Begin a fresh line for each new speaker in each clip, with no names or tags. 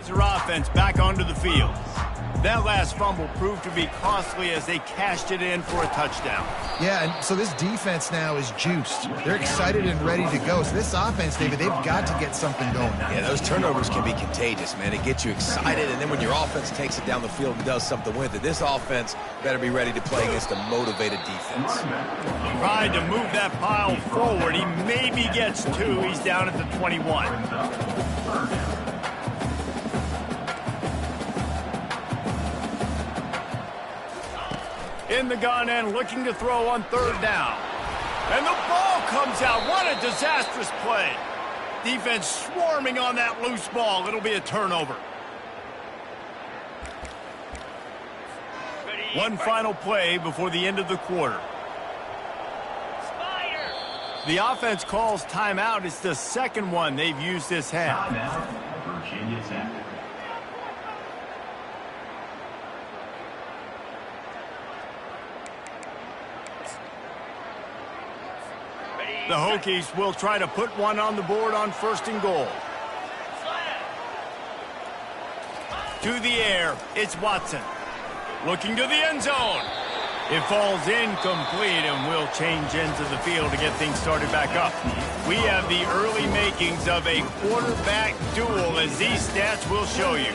gets their offense back onto the field. That last fumble proved to be costly as they cashed it in for a touchdown.
Yeah, and so this defense now is juiced. They're excited and ready to go. So this offense, David, they've got to get something going.
Yeah, those turnovers can be contagious, man. It gets you excited, and then when your offense takes it down the field and does something with it, this offense better be ready to play against a motivated defense.
Tried to move that pile forward. He maybe gets two. He's down at the 21. In the gun and looking to throw on third down. And the ball comes out. What a disastrous play. Defense swarming on that loose ball. It'll be a turnover. One final play before the end of the quarter. The offense calls timeout. It's the second one they've used this half.
Virginia Tech.
The Hokies will try to put one on the board on first and goal. To the air, it's Watson. Looking to the end zone. It falls incomplete and will change into the field to get things started back up. We have the early makings of a quarterback duel, as these stats will show you.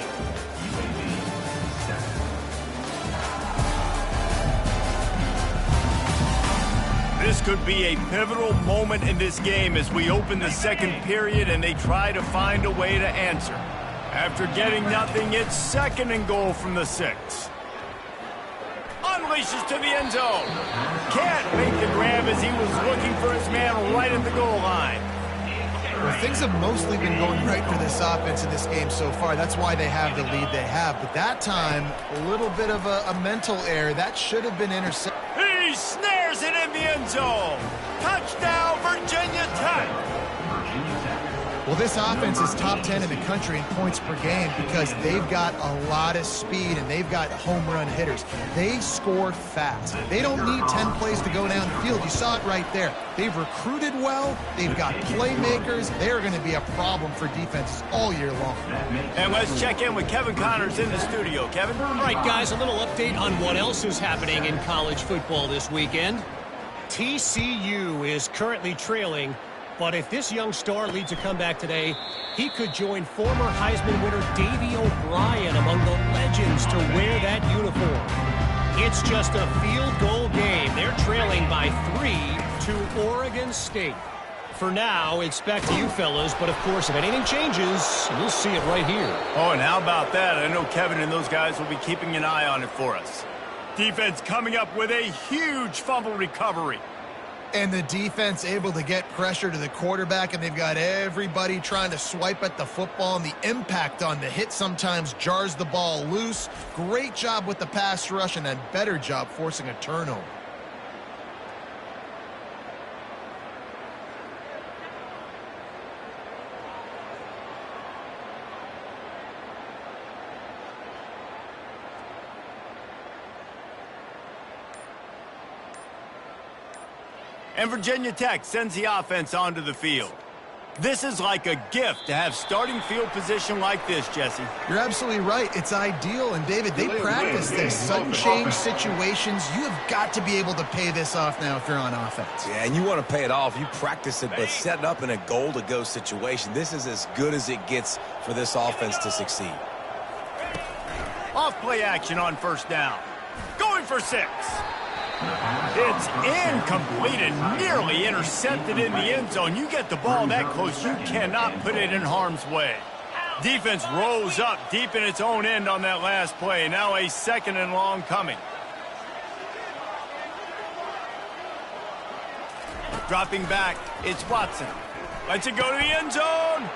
This could be a pivotal moment in this game as we open the second period and they try to find a way to answer. After getting nothing, it's second and goal from the 6. Unleashes to the end zone. Can't make the grab as he was looking for his man right at the goal line.
Well, things have mostly been going right for this offense in this game so far. That's why they have the lead they have. But that time, a little bit of a mental error. That should have been intercepted.
He snares it in the end zone. Touchdown, Virginia Tech.
Well, this offense is top 10 in the country in points per game because they've got a lot of speed and they've got home run hitters. They score fast. They don't need 10 plays to go down the field. You saw it right there. They've recruited well. They've got playmakers. They're going to be a problem for defenses all year long.
And let's check in with Kevin Connors in the studio. Kevin?
All right, guys, a little update on what else is happening in college football this weekend. TCU is currently trailing, but if this young star leads a comeback today, he could join former Heisman winner Davey O'Brien among the legends to wear that uniform. It's just a field goal game. They're trailing by 3 to Oregon State. For now, it's back to you fellas, but of course, if anything changes, we'll see it right here.
Oh, and how about that? I know Kevin and those guys will be keeping an eye on it for us. Defense coming up with a huge fumble recovery.
And the defense able to get pressure to the quarterback, and they've got everybody trying to swipe at the football, and the impact on the hit sometimes jars the ball loose. Great job with the pass rush, and a better job forcing a turnover.
And Virginia Tech sends the offense onto the field. This is like a gift to have starting field position like this, Jesse.
You're absolutely right. It's ideal. And, David, they practice this. Sudden change situations, you have got to be able to pay this off now if you're on offense.
Yeah, and you want to pay it off. You practice it, but setting up in a goal-to-go situation, this is as good as it gets for this offense to succeed.
Off play action on first down. Going for 6. It's incomplete and nearly intercepted in the end zone. You get the ball that close, you cannot put it in harm's way. Defense rose up deep in its own end on that last play. Now a second and long coming. Dropping back, it's Watson. Lets it go to the end zone.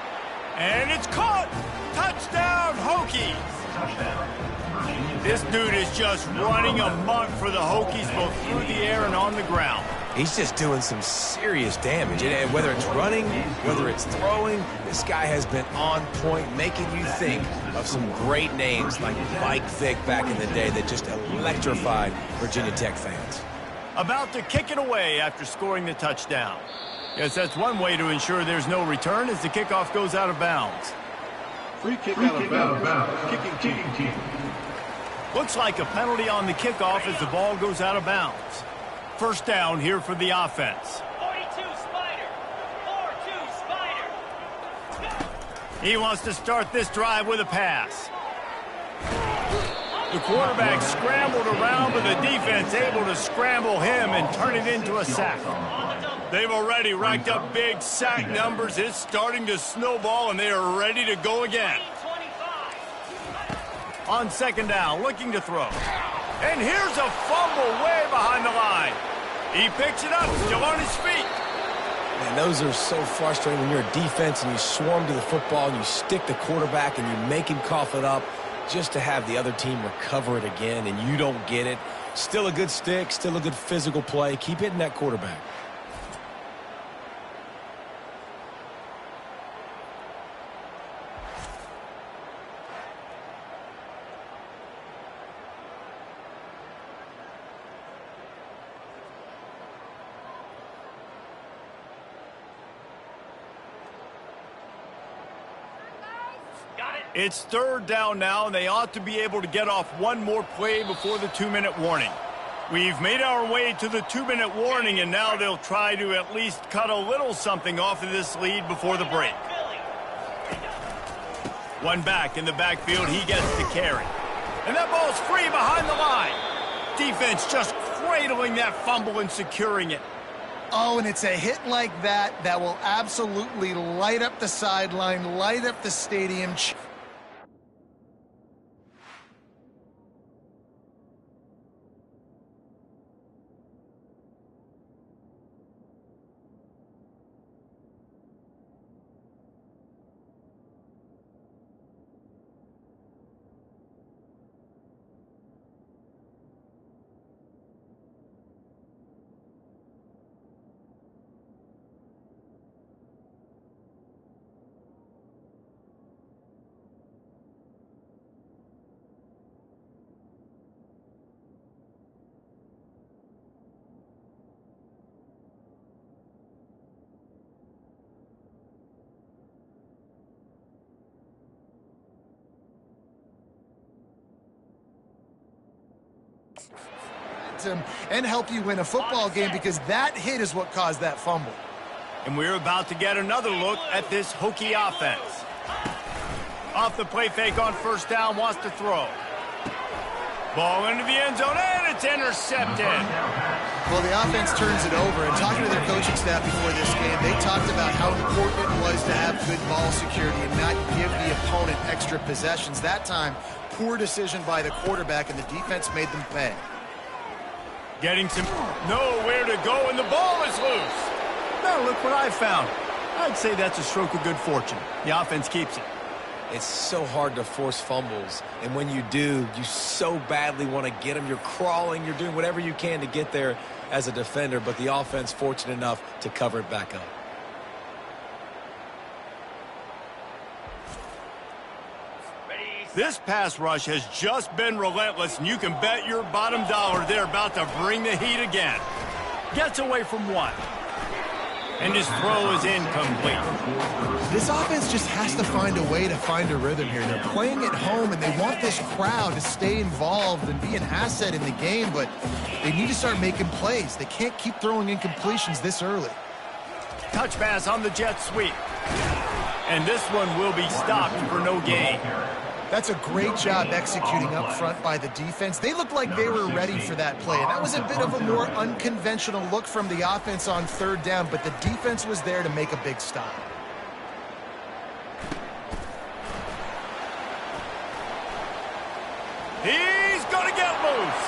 And it's caught. Touchdown, Hokies.
Touchdown.
This dude is just running amok for the Hokies, both through the air and on the ground.
He's just doing some serious damage. And whether it's running, whether it's throwing, this guy has been on point, making you think of some great names like Mike Vick back in the day that just electrified Virginia Tech fans.
About to kick it away after scoring the touchdown. Yes, that's one way to ensure there's no return as the kickoff goes out of bounds.
Free kick out of bounds. Kicking team.
Looks like a penalty on the kickoff as the ball goes out of bounds. First down here for the offense.
42 Spider. 4-2 Spider.
He wants to start this drive with a pass. The quarterback scrambled around, but the defense able to scramble him and turn it into a sack. They've already racked up big sack numbers. It's starting to snowball, and they are ready to go again. On second down, looking to throw. And here's a fumble way behind the line. He picks it up, still on his feet.
Man, those are so frustrating when you're a defense and you swarm to the football and you stick the quarterback and you make him cough it up just to have the other team recover it again and you don't get it. Still a good stick, still a good physical play. Keep hitting that quarterback.
It's third down now, and they ought to be able to get off one more play before the 2-minute warning. We've made our way to the 2-minute warning, and now they'll try to at least cut a little something off of this lead before the break. One back in the backfield, he gets the carry. And that ball's free behind the line. Defense just cradling that fumble and securing it.
Oh, and it's a hit like that that will absolutely light up the sideline, light up the stadium. And help you win a football game, because that hit is what caused that fumble.
And we're about to get another look at this Hokie offense. Off the play fake on first down, wants to throw. Ball into the end zone, and it's intercepted.
Well, the offense turns it over, and talking to their coaching staff before this game, they talked about how important it was to have good ball security and not give the opponent extra possessions. That time, poor decision by the quarterback, and the defense made them pay.
Getting some nowhere to go, and the ball is loose. Now look what I found. I'd say that's a stroke of good fortune. The offense keeps it.
It's so hard to force fumbles, and when you do, you so badly want to get them. You're crawling, you're doing whatever you can to get there as a defender, but the offense fortunate enough to cover it back up.
This pass rush has just been relentless, and you can bet your bottom dollar they're about to bring the heat again. Gets away from one. And his throw is incomplete.
This offense just has to find a way to find a rhythm here. They're playing at home, and they want this crowd to stay involved and be an asset in the game, but they need to start making plays. They can't keep throwing incompletions this early.
Touch pass on the jet sweep. And this one will be stopped for no gain.
That's a great job executing up front by the defense. They looked like they were ready for that play. And that was a bit of a more unconventional look from the offense on third down, but the defense was there to make a big stop.
He's going to get loose.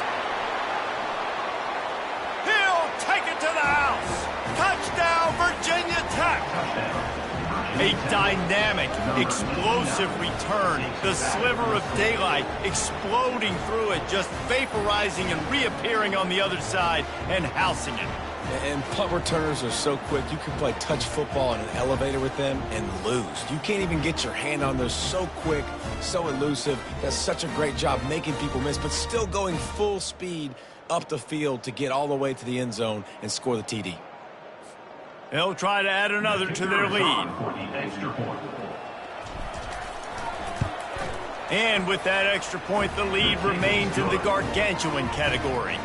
He'll take it to the house. Touchdown, Virginia Tech. A dynamic, explosive return. The sliver of daylight exploding through it, just vaporizing and reappearing on the other side and housing it.
And punt returners are so quick. You can play touch football in an elevator with them and lose. You can't even get your hand on those. So quick, so elusive. Does such a great job making people miss, but still going full speed up the field to get all the way to the end zone and score the TD.
They'll try to add another to their lead. And with that extra point, the lead remains in the gargantuan category.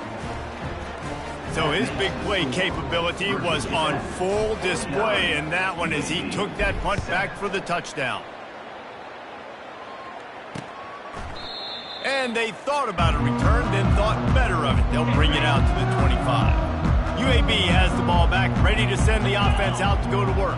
So his big play capability was on full display in that one as he took that punt back for the touchdown. And they thought about a return, then thought better of it. They'll bring it out to the 25. UAB has the ball back, ready to send the offense out to go to work.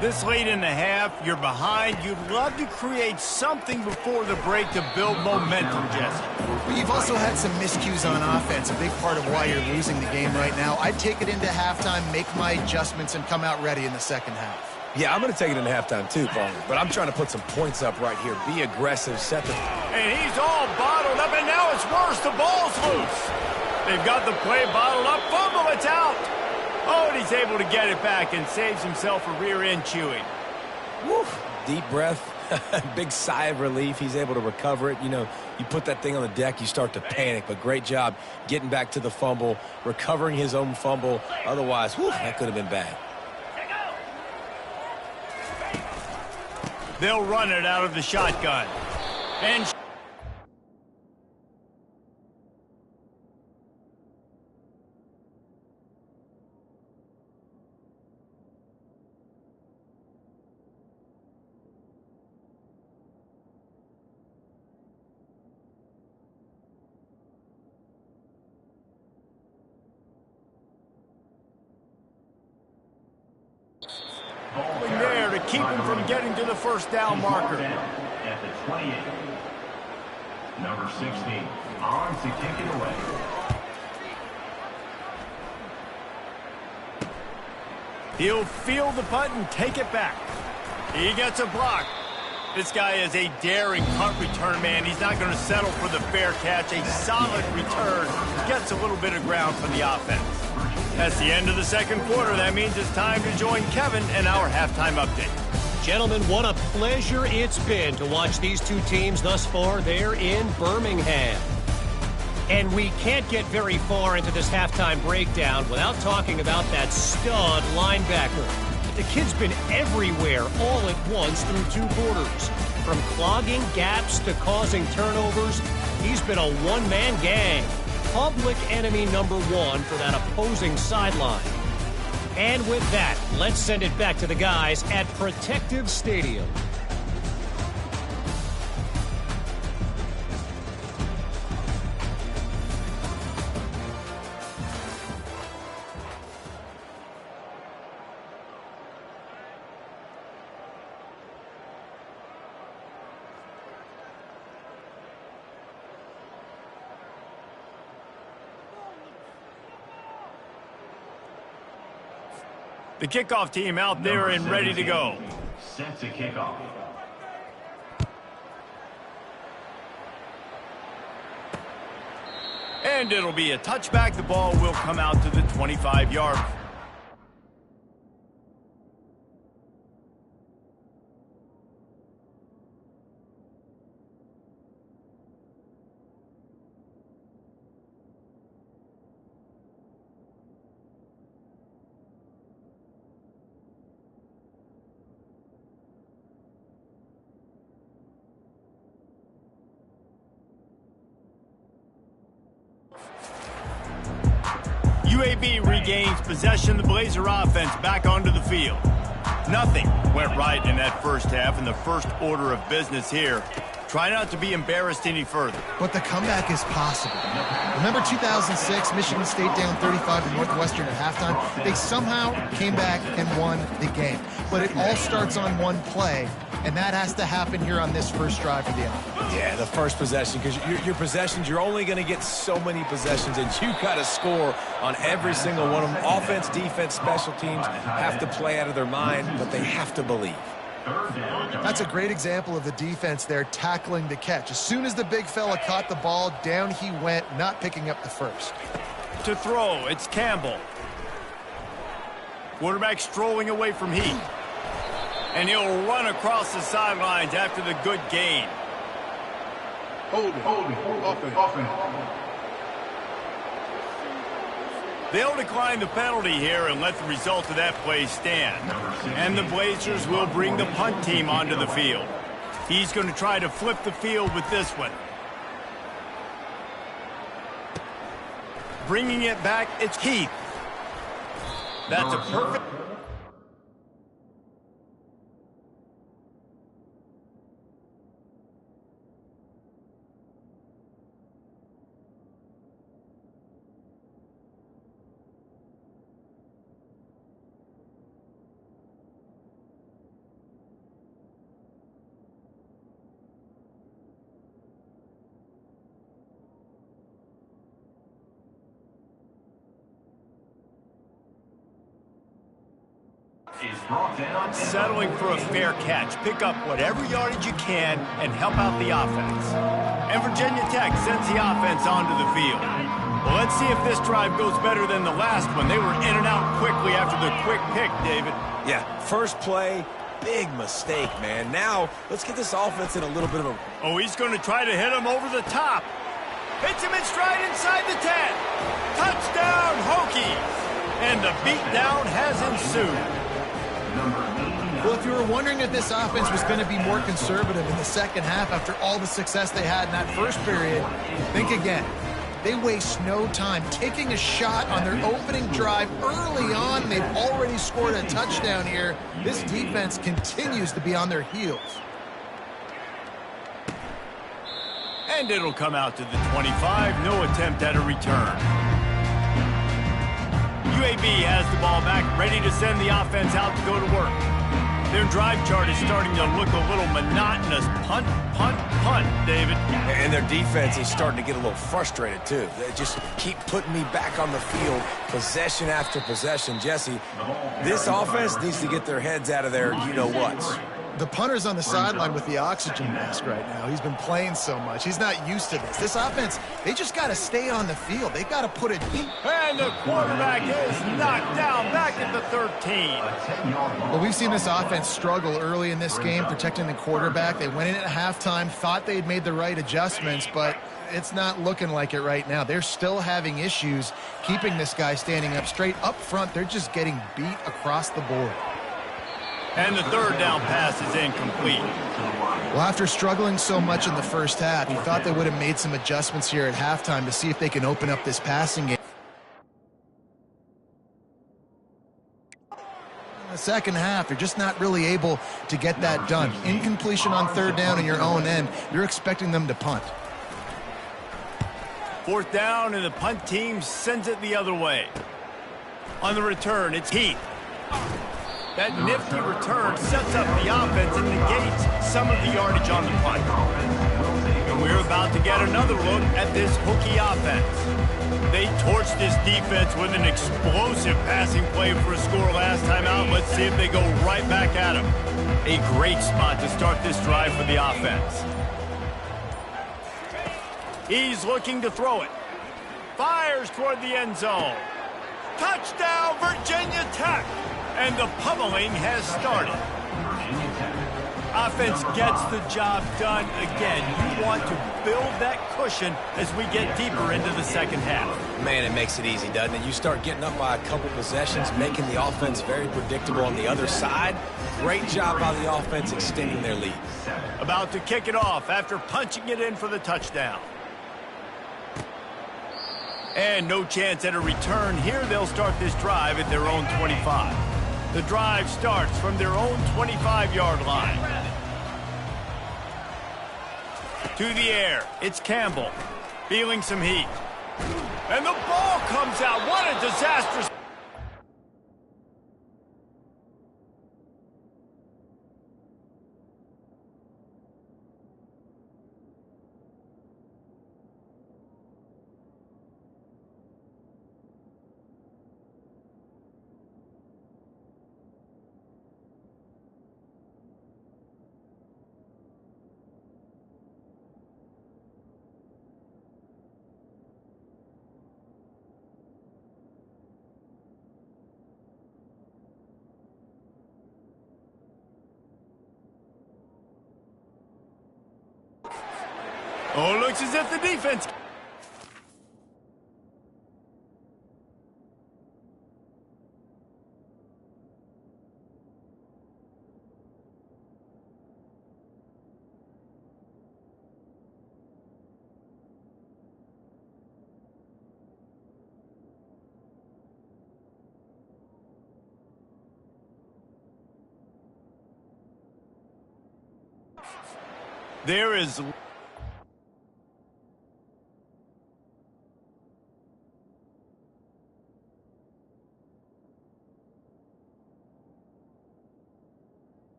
This late in the half, you're behind. You'd love to create something before the break to build momentum, Jesse.
But you've also had some miscues on offense, a big part of why you're losing the game right now. I'd take it into halftime, make my adjustments, and come out ready in the second half.
Yeah, I'm going to take it into halftime too, Paul. But I'm trying to put some points up right here. Be aggressive, set the...
And he's all bottled up, and now it's worse. The ball's loose. They've got the play bottled up. Fumble, it's out. Oh, and he's able to get it back and saves himself a rear end chewing.
Woo. Deep breath, big sigh of relief. He's able to recover it. You know, you put that thing on the deck, you start to panic. But great job getting back to the fumble, recovering his own fumble. Otherwise, whew, that could have been bad.
They'll run it out of the shotgun. And there to keep him from getting to the first down marker.
At the 28. Number 16, on to kick it away.
He'll field the punt and take it back. He gets a block. This guy is a daring punt return man. He's not going to settle for the fair catch. A solid return. Gets a little bit of ground for the offense. That's the end of the second quarter. That means it's time to join Kevin in our halftime update.
Gentlemen, what a pleasure it's been to watch these two teams thus far. They're in Birmingham. And we can't get very far into this halftime breakdown without talking about that stud linebacker. The kid's been everywhere all at once through two quarters. From clogging gaps to causing turnovers, he's been a one-man gang. Public enemy number one for that opposing sideline. And with that, let's send it back to the guys at Protective Stadium.
The kickoff team out there and ready to go.
Set to kick off.
And it'll be a touchback. The ball will come out to the 25-yard. UAB regains possession. The Blazer offense back onto the field. Nothing went right in that first half, and the first order of business here. Try not to be embarrassed any further.
But the comeback is possible. Remember 2006, Michigan State down 35 to Northwestern at halftime? They somehow came back and won the game. But it all starts on one play, and that has to happen here on this first drive of the offense.
Yeah, the first possession, because your possessions, you're only going to get so many possessions, and you got to score on every single one of them. Offense, defense, special teams have to play out of their mind, but they have to believe.
That's a great example of the defense there tackling the catch. As soon as the big fella caught the ball, down he went, not picking up the first.
To throw, it's Campbell. Quarterback strolling away from Heath. And he'll run across the sidelines after the good gain.
Hold it. Offense.
They'll decline the penalty here and let the result of that play stand. And the Blazers will bring the punt team onto the field. He's going to try to flip the field with this one. Bringing it back, it's Heath. That's a perfect... Settling for a fair catch. Pick up whatever yardage you can and help out the offense. And Virginia Tech sends the offense onto the field. Well, let's see if this drive goes better than the last one. They were in and out quickly after the quick pick, David.
Yeah, first play, big mistake, man. Now, let's get this offense in a little bit of a...
Oh, he's going to try to hit him over the top. Hits him in stride inside the 10. Touchdown, Hokies. And the beatdown has ensued.
Well, if you were wondering if this offense was going to be more conservative in the second half after all the success they had in that first period, think again. They waste no time taking a shot on their opening drive early on. They've already scored a touchdown here. This defense continues to be on their heels.
And it'll come out to the 25. No attempt at a return. UAB has the ball back, ready to send the offense out to go to work. Their drive chart is starting to look a little monotonous. Punt, punt, punt, David.
And their defense is starting to get a little frustrated, too. They just keep putting me back on the field, possession after possession. Jesse, this offense needs to get their heads out of their you-know-whats.
The punter's on the sideline with the oxygen mask right now. He's been playing so much. He's not used to this. This offense, they just got to stay on the field. They got to put it deep.
And the quarterback is knocked down back at the 13.
Well, we've seen this offense struggle early in this game, protecting the quarterback. They went in at halftime, thought they had made the right adjustments, but it's not looking like it right now. They're still having issues keeping this guy standing up straight. Up front, they're just getting beat across the board.
And the third down pass is incomplete.
Well, after struggling so much in the first half, you thought they would have made some adjustments here at halftime to see if they can open up this passing game. In the second half, they're just not really able to get that done. Incompletion on third down in your own end, you're expecting them to punt.
Fourth down, and the punt team sends it the other way. On the return, it's Heath. That nifty return sets up the offense and negates some of the yardage on the punt. And we're about to get another look at this Hokie offense. They torched this defense with an explosive passing play for a score last time out. Let's see if they go right back at him. A great spot to start this drive for the offense. He's looking to throw it. Fires toward the end zone. Touchdown, Virginia Tech! And the pummeling has started. Offense gets the job done again. You want to build that cushion as we get deeper into the second half.
Man, it makes it easy, doesn't it? You start getting up by a couple possessions, making the offense very predictable on the other side. Great job by the offense extending their lead.
About to kick it off after punching it in for the touchdown. And no chance at a return here. They'll start this drive at their own 25. The drive starts from their own 25-yard line. To the air, it's Campbell, feeling some heat. And the ball comes out. What a disastrous... Oh, looks as if the defense... There is...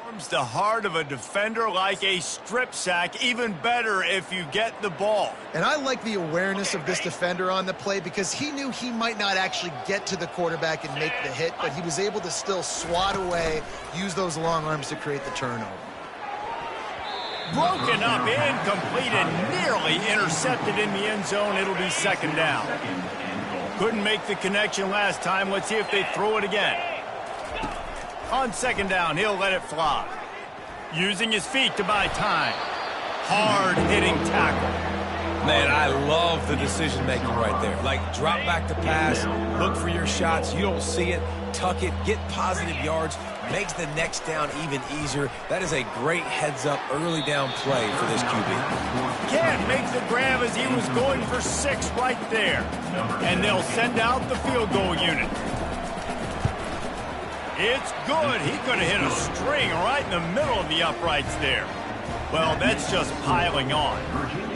Warms the heart of a defender like a strip sack. Even better if you get the ball.
And I like the awareness of this defender on the play because he knew he might not actually get to the quarterback and make the hit, but he was able to still swat away, use those long arms to create the turnover.
Broken up, incomplete, and nearly intercepted in the end zone. It'll be second down. Couldn't make the connection last time. Let's see if they throw it again. On second down, he'll let it fly. Using his feet to buy time. Hard-hitting tackle.
Man, I love the decision-making right there. Like, drop back to pass, look for your shots. You don't see it, tuck it, get positive yards, makes the next down even easier. That is a great heads-up early down play for this QB.
Can't make the grab as he was going for 6 right there. And they'll send out the field goal unit. It's good. He could have hit a string right in the middle of the uprights there. Well, that's just piling on.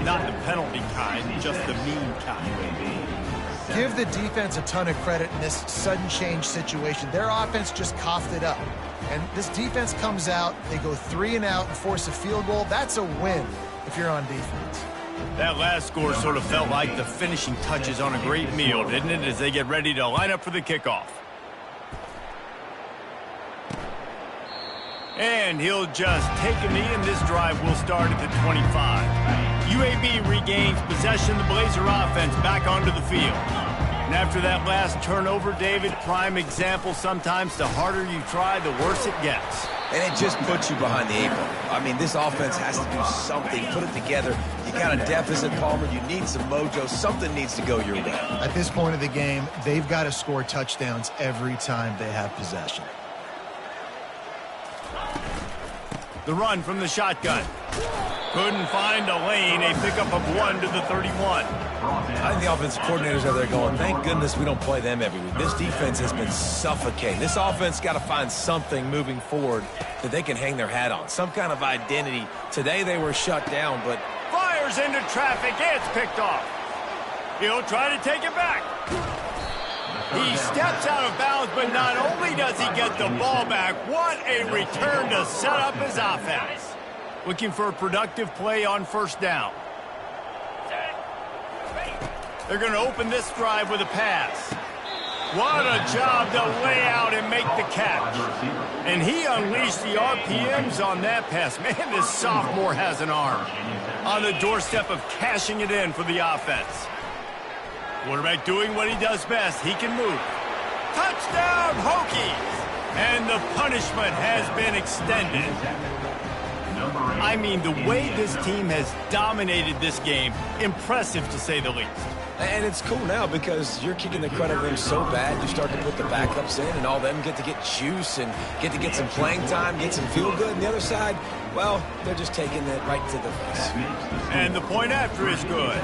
Not the penalty kind, just the mean kind.
Give the defense a ton of credit in this sudden change situation. Their offense just coughed it up. And this defense comes out, they go 3 and out and force a field goal. That's a win if you're on defense.
That last score sort of felt like the finishing touches on a great meal, didn't it, as they get ready to line up for the kickoff. And he'll just take a knee, and this drive will start at the 25. UAB regains possession of the Blazer offense back onto the field. And after that last turnover, David, prime example, sometimes the harder you try, the worse it gets.
And it just puts you behind the 8 ball. I mean, this offense has to do something, put it together. You got a deficit, Palmer. You need some mojo. Something needs to go your way.
At this point of the game, they've got to score touchdowns every time they have possession.
The run from the shotgun. Couldn't find a lane. A pickup of 1 to the 31.
I think the offensive coordinators are there going, thank goodness we don't play them every week. This defense has been suffocating. This offense got to find something moving forward that they can hang their hat on. Some kind of identity. Today they were shut down, but...
Fires into traffic. It's picked off. He'll try to take it back. He steps out of bounds, but not only does he get the ball back, what a return to set up his offense. Looking for a productive play on first down. They're going to open this drive with a pass. What a job to lay out and make the catch. And he unleashed the RPMs on that pass. Man, this sophomore has an arm. On the doorstep of cashing it in for the offense. Quarterback doing what he does best. He can move. Touchdown, Hokies! And the punishment has been extended. I mean, the way this team has dominated this game, impressive to say the least.
And it's cool now because you're kicking the crud out of them so bad, you start to put the backups in, and all them get to get juice and get some playing time, get some feel good. And the other side, well, they're just taking it right to the face.
And the point after is good.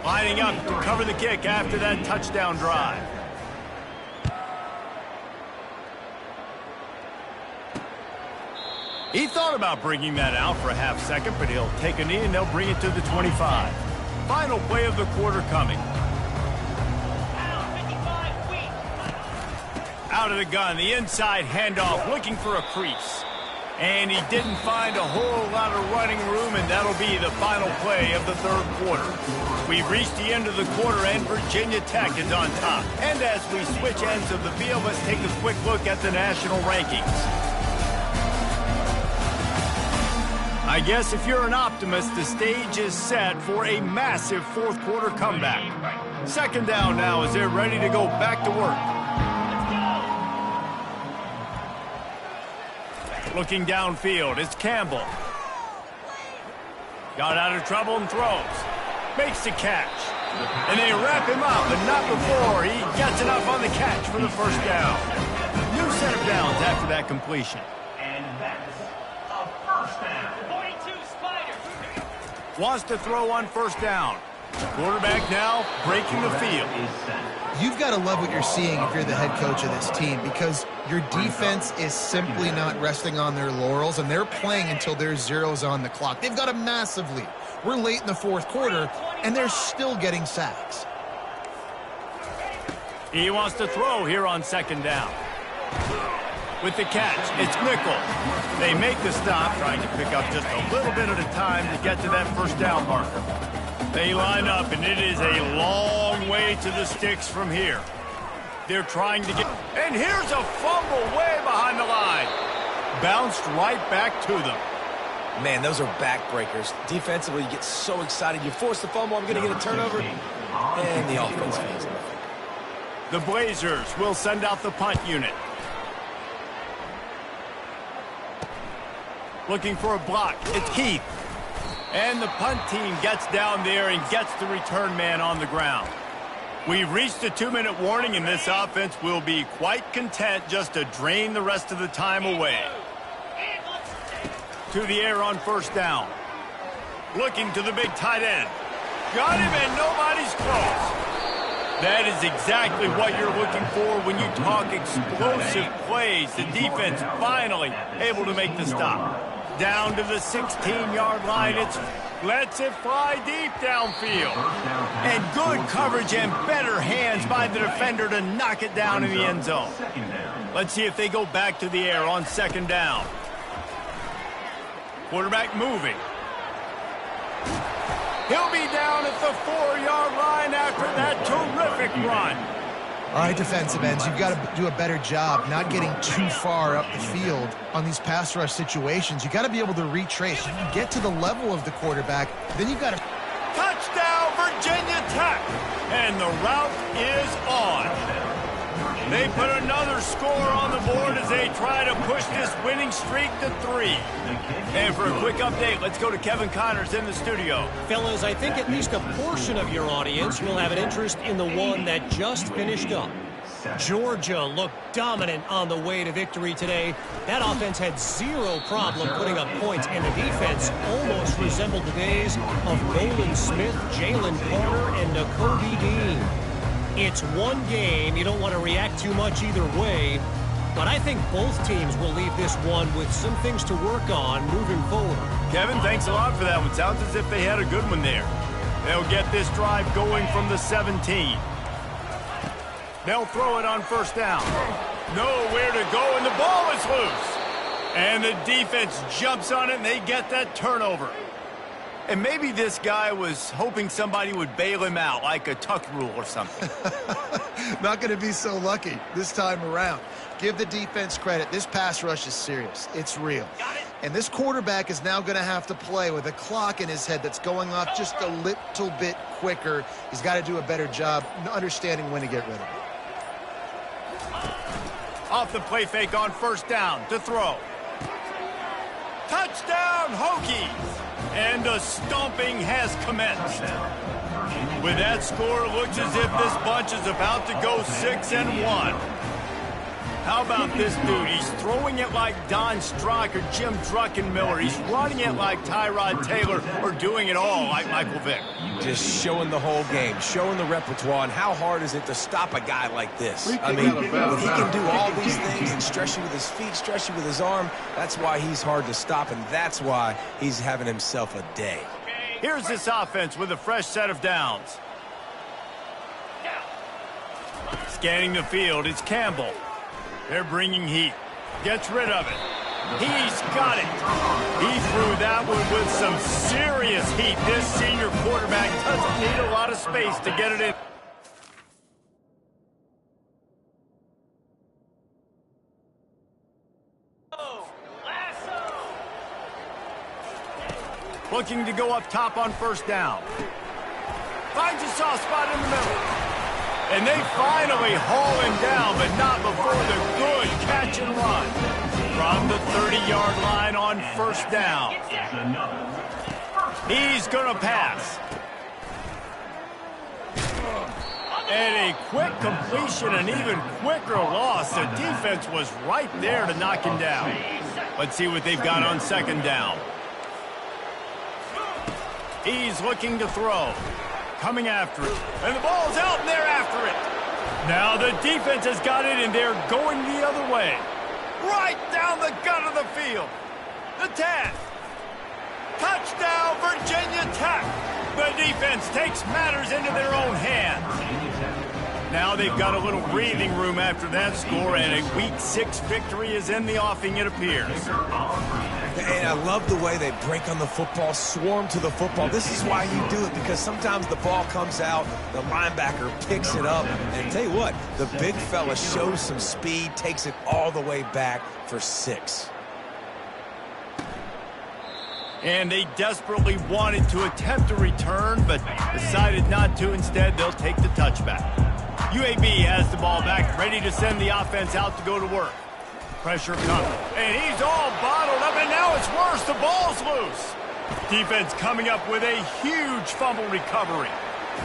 Lining up to cover the kick after that touchdown drive. He thought about bringing that out for a half second, but he'll take a knee and they'll bring it to the 25. Final play of the quarter coming. Out of the gun, the inside handoff, looking for a crease. And he didn't find a whole lot of running room, and that'll be the final play of the third quarter. We've reached the end of the quarter, and Virginia Tech is on top. And as we switch ends of the field, let's take a quick look at the national rankings. I guess if you're an optimist, the stage is set for a massive fourth quarter comeback. Second down now as they're ready to go back to work. Looking downfield, it's Campbell. Got out of trouble and throws. Makes the catch. And they wrap him up, but not before he gets enough on the catch for the first down. New set of downs after that completion.
And that's a first down.
42 Spider.
Wants to throw on first down. Quarterback now breaking the field.
You've got to love what you're seeing if you're the head coach of this team, because your defense is simply not resting on their laurels, and they're playing until there's zeros on the clock. They've got a massive lead. We're late in the fourth quarter, and they're still getting sacks.
He wants to throw here on second down. With the catch, it's Nickel. They make the stop, trying to pick up just a little bit at a time to get to that first down marker. They line up, and it is a long way to the sticks from here. They're trying to get... And here's a fumble way behind the line. Bounced right back to them.
Man, those are backbreakers. Defensively, you get so excited. You force the fumble, I'm going to get a turnover, and the offense fails.
The Blazers will send out the punt unit. Looking for a block. It's Keith. And the punt team gets down there and gets the return man on the ground. We've reached a 2-minute warning, and this offense will be quite content just to drain the rest of the time away. To the air on first down. Looking to the big tight end. Got him, and nobody's close. That is exactly what you're looking for when you talk explosive plays. The defense finally able to make the stop. Down to the 16-yard line. It's lets it fly deep downfield. And good coverage and better hands by the defender to knock it down in the end zone. Let's see if they go back to the air on second down. Quarterback moving. He'll be down at the 4-yard line after that terrific run.
All right, defensive ends, you've got to do a better job not getting too far up the field on these pass rush situations. You've got to be able to retrace. You can get to the level of the quarterback, then you've got to...
Touchdown, Virginia Tech! And the route is on. They put another score on the board as they try to push this winning streak to 3. And for a quick update, let's go to Kevin Connors in the studio.
Fellas, I think at least a portion of your audience will have an interest in the one that just finished up. Georgia looked dominant on the way to victory today. That offense had zero problem putting up points, and the defense almost resembled the days of Nolan Smith, Jalen Carter, and Nakobe Dean. It's one game. You don't want to react too much either way, but I think both teams will leave this one with some things to work on moving forward.
Kevin, thanks a lot for that one. Sounds as if they had a good one there. They'll get this drive going from the 17. They'll throw it on first down. Nowhere to go, and the ball is loose. And the defense jumps on it, and they get that turnover. And maybe this guy was hoping somebody would bail him out, like a tuck rule or something.
Not going to be so lucky this time around. Give the defense credit. This pass rush is serious. It's real. And this quarterback is now going to have to play with a clock in his head that's going off just a little bit quicker. He's got to do a better job understanding when to get rid of it.
Off the play fake on first down to throw. Touchdown, Hokies! And a stomping has commenced. With that score, it looks as if this bunch is about to go 6-1. How about this dude? He's throwing it like Don Strock or Jim Druckenmiller. He's running it like Tyrod Taylor, or doing it all like Michael Vick.
just showing the whole game, showing the repertoire, and how hard is it to stop a guy like this? I mean, when he can do all these things and stress you with his feet, stress you with his arm, that's why he's hard to stop, and that's why he's having himself a day.
Here's this offense with a fresh set of downs. Scanning the field, it's Campbell. They're bringing heat. Gets rid of it. He's got it. He threw that one with some serious heat. This senior quarterback doesn't need a lot of space to get it in. Looking to go up top on first down. Finds a soft spot in the middle. And they finally haul him down, but not before the good catch and run. From the 30-yard line on first down. He's going to pass. And a quick completion, an even quicker loss. The defense was right there to knock him down. Let's see what they've got on second down. He's looking to throw. Coming after it. And the ball's out, and they're after it. Now the defense has got it, and they're going the other way. Right down the gut of the field. The 10. Touchdown, Virginia Tech. The defense takes matters into their own hands. Now they've got a little breathing room after that score, and a Week 6 victory is in the offing, it appears.
And I love the way they break on the football, swarm to the football. This is why you do it, because sometimes the ball comes out, the linebacker picks it up, and tell you what, the big fella shows some speed, takes it all the way back for 6.
And they desperately wanted to attempt a return, but decided not to. Instead, they'll take the touchback. UAB has the ball back, ready to send the offense out to go to work. Pressure coming, and he's all bottled up, and now it's worse. The ball's loose. Defense coming up with a huge fumble recovery.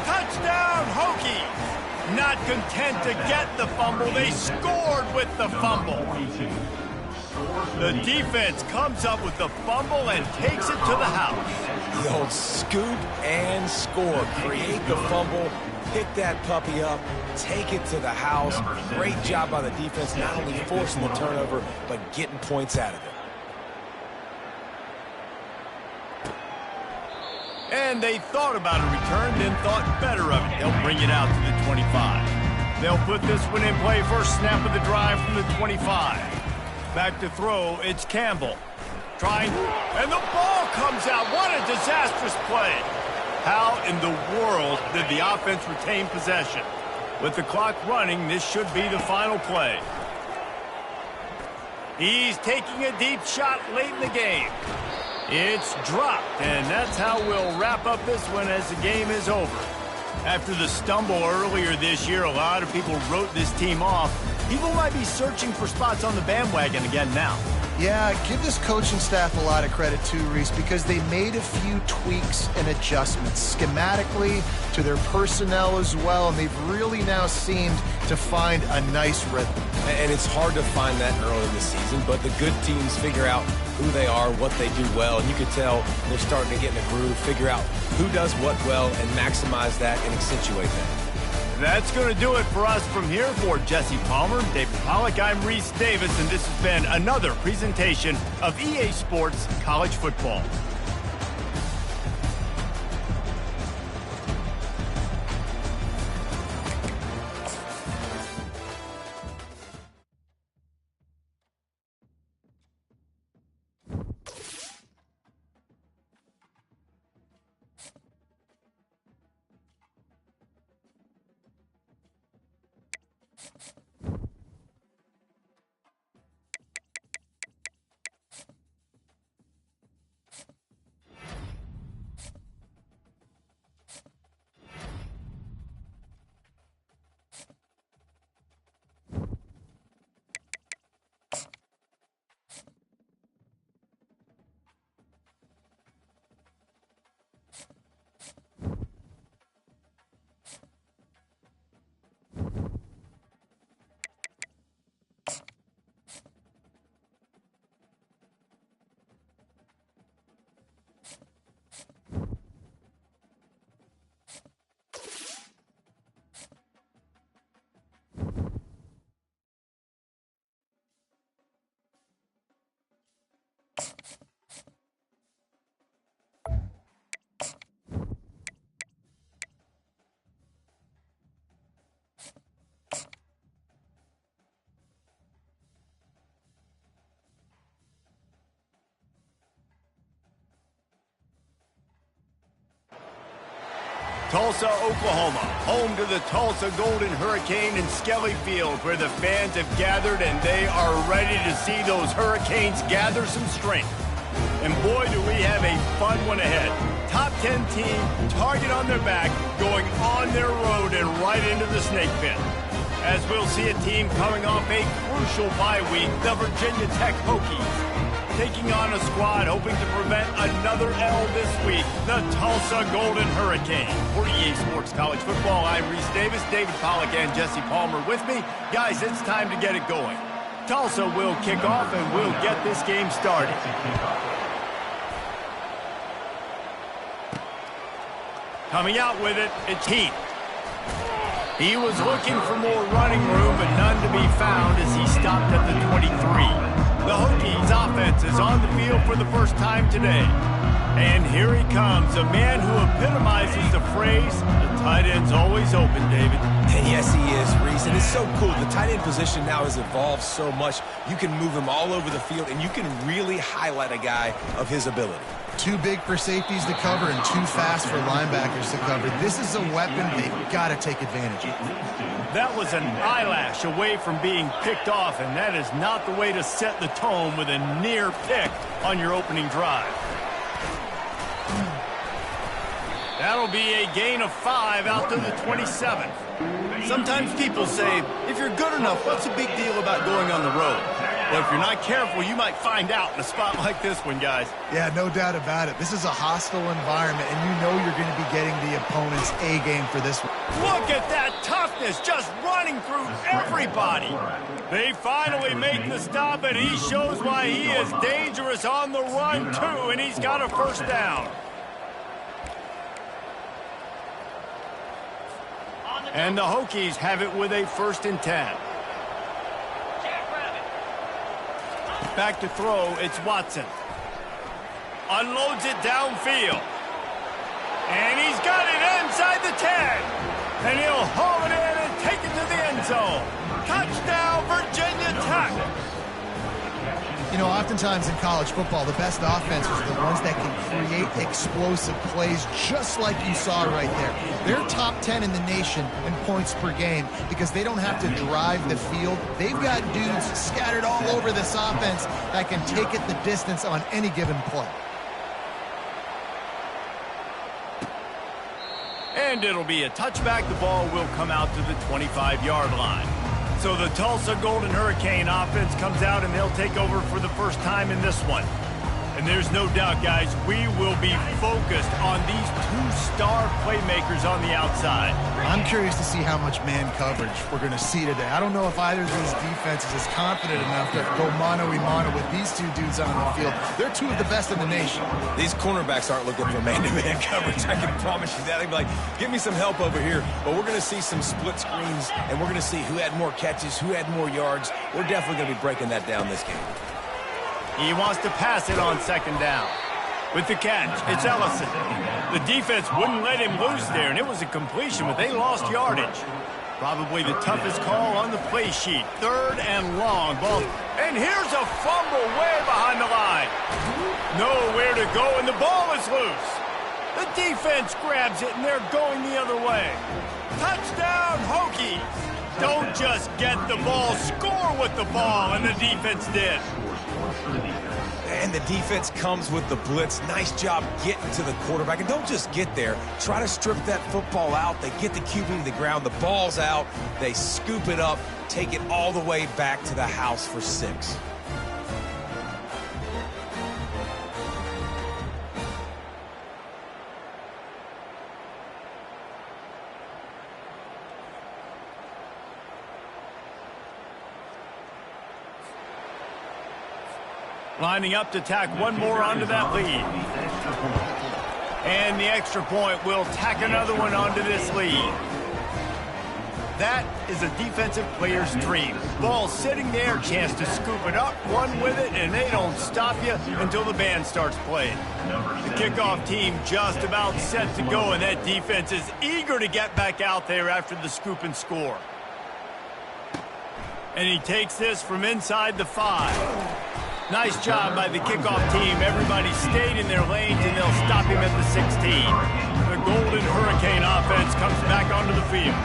Touchdown, Hokies. Not content to get the fumble, they scored with the fumble. The defense comes up with the fumble and takes it to the house.
The old scoop and score. Create the fumble, pick that puppy up, take it to the house. Great job by the defense, not only forcing the turnover, but getting points out of it.
And they thought about a return, then thought better of it. They'll bring it out to the 25. They'll put this one in play. First snap of the drive from the 25. Back to throw, it's Campbell. Trying, and the ball comes out. What a disastrous play. How in the world did the offense retain possession? With the clock running, this should be the final play. He's taking a deep shot late in the game. It's dropped, and that's how we'll wrap up this one as the game is over. After the stumble earlier this year, a lot of people wrote this team off. People might be searching for spots on the bandwagon again now.
Yeah, give this coaching staff a lot of credit too, Reese, because they made a few tweaks and adjustments schematically to their personnel as well, and they've really now seemed to find a nice rhythm.
And it's hard to find that early in the season, but the good teams figure out who they are, what they do well, and you can tell they're starting to get in a groove, figure out who does what well, and maximize that and accentuate that.
That's going to do it for us from here. For Jesse Palmer, David Pollack, I'm Reese Davis, and this has been another presentation of EA Sports College Football. Tulsa, Oklahoma, home to the Tulsa Golden Hurricane in Skelly Field, where the fans have gathered and they are ready to see those Hurricanes gather some strength. And boy, do we have a fun one ahead. Top 10 team, target on their back, going on their road and right into the snake pit. As we'll see a team coming off a crucial bye week, the Virginia Tech Hokies, taking on a squad hoping to prevent another L this week, the Tulsa Golden Hurricane. For EA Sports College Football, I'm Reese Davis, David Pollack, and Jesse Palmer with me. Guys, it's time to get it going. Tulsa will kick off and we'll get this game started. Coming out with it, it's Heath. He was looking for more running room, but none to be found as he stopped at the 23. The Hokies offense is on the field for the first time today. And here he comes, a man who epitomizes the phrase, the tight end's always open, David.
And yes, he is, Reese. And it's so cool. The tight end position now has evolved so much. You can move him all over the field, and you can really highlight a guy of his ability.
Too big for safeties to cover and too fast for linebackers to cover. This is a weapon they've got to take advantage of.
That was an eyelash away from being picked off, and that is not the way to set the tone with a near pick on your opening drive. That'll be a gain of 5 out to the 27. Sometimes people say, if you're good enough, what's the big deal about going on the road? Well, if you're not careful, you might find out in a spot like this one, guys.
Yeah, no doubt about it. This is a hostile environment, and you know you're going to be getting the opponent's A game for this one.
Look at that toughness, just running through everybody. They finally make the stop, and he shows why he is dangerous on the run, too, and he's got a first down. And the Hokies have it with a 1st and 10. Back to throw, it's Watson. Unloads it downfield. And he's got it inside the 10. And he'll haul it in and take it to the end zone. Touchdown, Virginia Tech.
You know, oftentimes in college football, the best offenses are the ones that can create explosive plays just like you saw right there. They're top 10 in the nation in points per game because they don't have to drive the field. They've got dudes scattered all over this offense that can take it the distance on any given play.
And it'll be a touchback. The ball will come out to the 25-yard line. So the Tulsa Golden Hurricane offense comes out, and they'll take over for the first time in this one. And there's no doubt, guys, we will be focused on these 2-star playmakers on the outside.
I'm curious to see how much man coverage we're going to see today. I don't know if either of these defenses is confident enough to go mano-a-mano with these two dudes on the field. They're two of the best in the nation.
These cornerbacks aren't looking for man-to-man coverage. I can promise you that. They'd be like, give me some help over here. But we're going to see some split screens, and we're going to see who had more catches, who had more yards. We're definitely going to be breaking that down this game.
He wants to pass it on 2nd down. With the catch, it's Ellison. The defense wouldn't let him loose there, and it was a completion, but they lost yardage. Probably the toughest call on the play sheet. 3rd and long. Ball. And here's a fumble way behind the line. Nowhere to go, and the ball is loose. The defense grabs it, and they're going the other way. Touchdown, Hokies. Don't just get the ball, score with the ball, and the defense did.
And the defense comes with the blitz. Nice job getting to the quarterback. And don't just get there. Try to strip that football out. They get the QB to the ground. The ball's out. They scoop it up, take it all the way back to the house for 6.
Lining up to tack one more onto that lead. And the extra point will tack another one onto this lead. That is a defensive player's dream. Ball sitting there, chance to scoop it up, run with it, and they don't stop you until the band starts playing. The kickoff team just about set to go, and that defense is eager to get back out there after the scoop and score. And he takes this from inside the 5. Nice job by the kickoff team. Everybody stayed in their lanes, and they'll stop him at the 16. The Golden Hurricane offense comes back onto the field.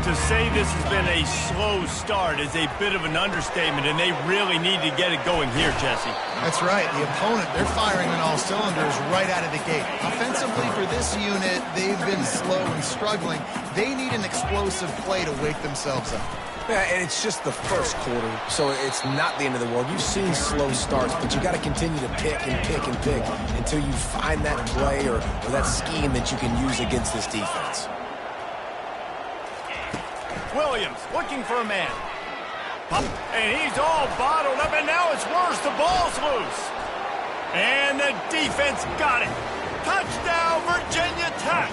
To say this has been a slow start is a bit of an understatement, and they really need to get it going here, Jesse.
That's right. The opponent, they're firing on all cylinders right out of the gate. Offensively for this unit, they've been slow and struggling. They need an explosive play to wake themselves up.
Yeah, and it's just the first quarter, so it's not the end of the world. You've seen slow starts, but you got to continue to pick and pick and pick until you find that play or that scheme that you can use against this defense.
Williams looking for a man. And he's all bottled up, and now it's worse. The ball's loose. And the defense got it. Touchdown, Virginia Tech.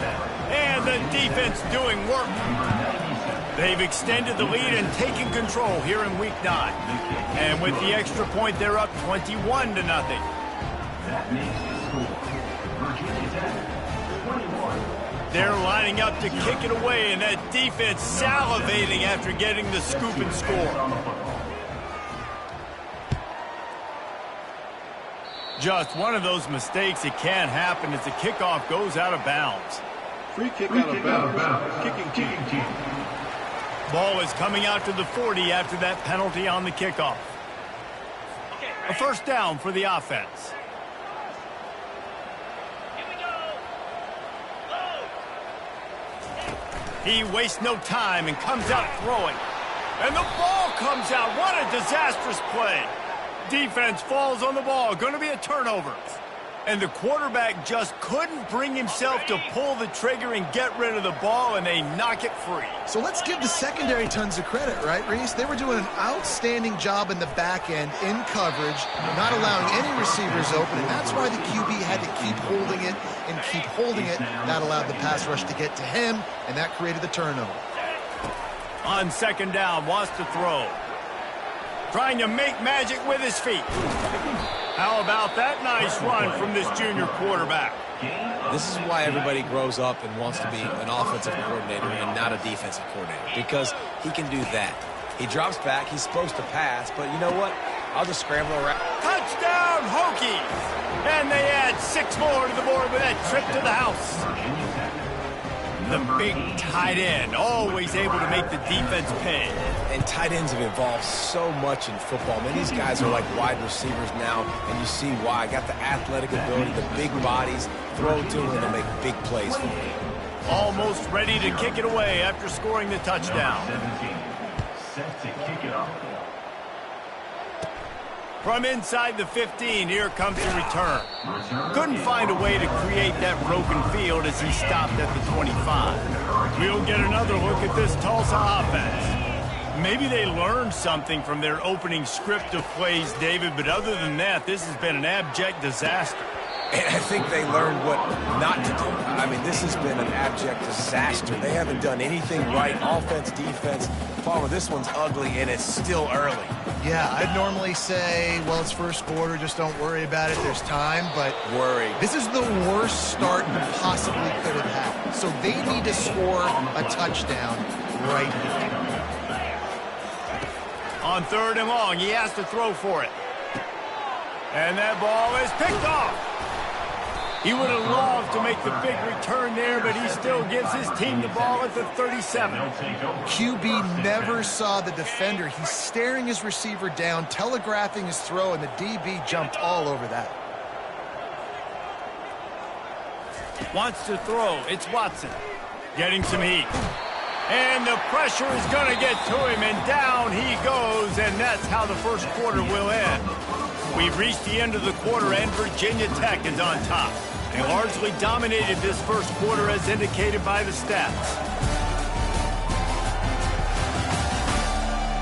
And the defense doing work. They've extended the lead and taken control here in Week 9. And with the extra point, they're up 21-0.
That makes the score. Virginia Tech, 21.
They're lining up to kick it away, and that defense salivating after getting the scoop and score. Just one of those mistakes that can happen as the kickoff goes out of bounds.
Free kick out of bounds. Kicking team.
Ball is coming out to the 40 after that penalty on the kickoff. A first down for the offense. He wastes no time and comes out throwing. And the ball comes out. What a disastrous play. Defense falls on the ball. Going to be a turnover. And the quarterback just couldn't bring himself to pull the trigger and get rid of the ball, and they knock it free.
So let's give the secondary tons of credit, right, Reese? They were doing an outstanding job in the back end, in coverage, not allowing any receivers open, and that's why the QB had to keep holding it and keep holding it. That allowed the pass rush to get to him, and that created the turnover.
On second down, wants to throw. Trying to make magic with his feet. How about that nice run from this junior quarterback?
This is why everybody grows up and wants to be an offensive coordinator and not a defensive coordinator, because he can do that. He drops back, he's supposed to pass, but you know what? I'll just scramble around.
Touchdown, Hokies! And they add 6 more to the board with that trip to the house. The big tight end, always able to make the defense pay.
And tight ends have evolved so much in football. Man, these guys are like wide receivers now, and you see why. Got the athletic ability, the big bodies, throw to them and make big plays for them.
Almost ready to kick it away after scoring the touchdown.
17. Set to kick it off.
From inside the 15, here comes the return. Couldn't find a way to create that broken field as he stopped at the 25. We'll get another look at this Tulsa offense. Maybe they learned something from their opening script of plays, David, but other than that, this has been an abject disaster.
And I think they learned what not to do. I mean, this has been an abject disaster. They haven't done anything right, offense, defense. Palmer, this one's ugly, and it's still early.
Yeah, I'd normally say, well, it's first quarter, just don't worry about it, there's time, but
Worry.
this is the worst start you possibly could have had. So they need to score a touchdown right here.
On third and long, he has to throw for it. And that ball is picked off. He would have loved to make the big return there, but he still gives his team the ball at the 37.
QB never saw the defender. He's staring his receiver down, telegraphing his throw, and the DB jumped all over that.
Wants to throw. It's Watson. Getting some heat. And the pressure is going to get to him, and down he goes, and that's how the first quarter will end. We've reached the end of the quarter, and Virginia Tech is on top. They largely dominated this first quarter as indicated by the stats.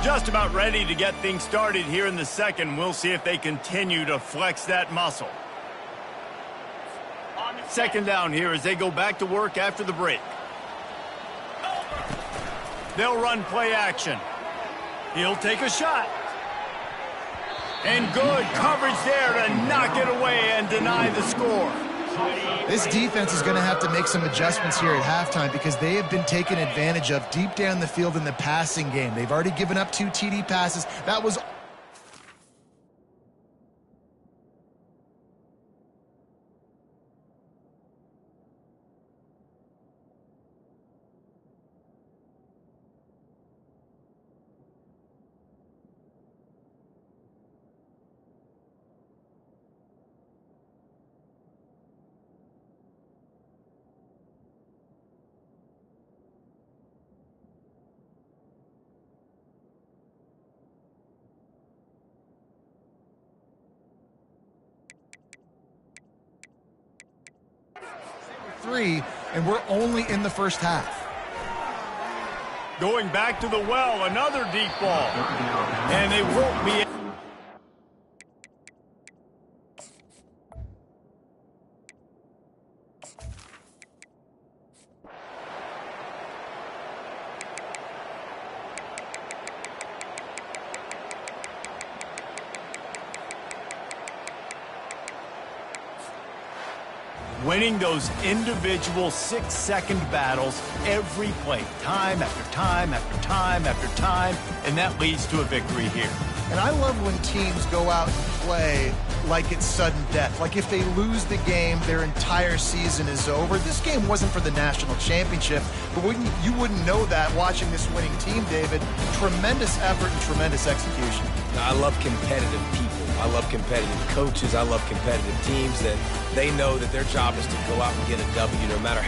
Just about ready to get things started here in the second. We'll see if they continue to flex that muscle. Second down here as they go back to work after the break. They'll run play action. He'll take a shot. And good coverage there to knock it away and deny the score.
This defense is going to have to make some adjustments here at halftime because they have been taken advantage of deep down the field in the passing game. They've already given up 2 TD passes. That was 3, and we're only in the first half.
Going back to the well, another deep ball. And they won't be... winning those individual 6-second battles every play, time after time after time after time, and that leads to a victory here.
And I love when teams go out and play like it's sudden death. Like if they lose the game, their entire season is over. This game wasn't for the national championship, but you wouldn't know that watching this winning team, David. Tremendous effort and tremendous execution.
I love competitive people. I love competitive coaches. I love competitive teams that they know that their job is to go out and get a W no matter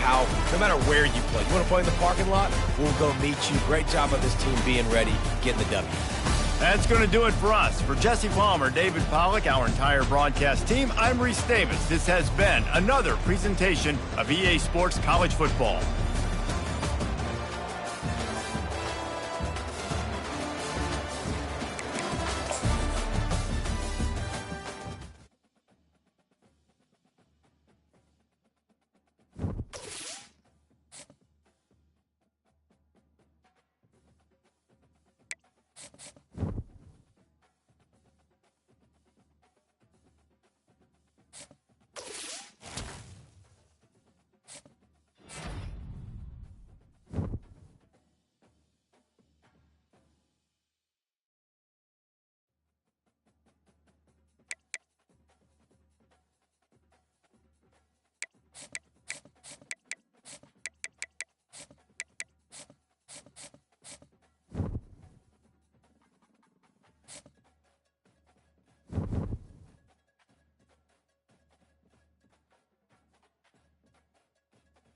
where you play. You want to play in the parking lot? We'll go meet you. Great job of this team being ready, getting the W.
That's going to do it for us. For Jesse Palmer, David Pollack, our entire broadcast team, I'm Reese Davis. This has been another presentation of EA Sports College Football.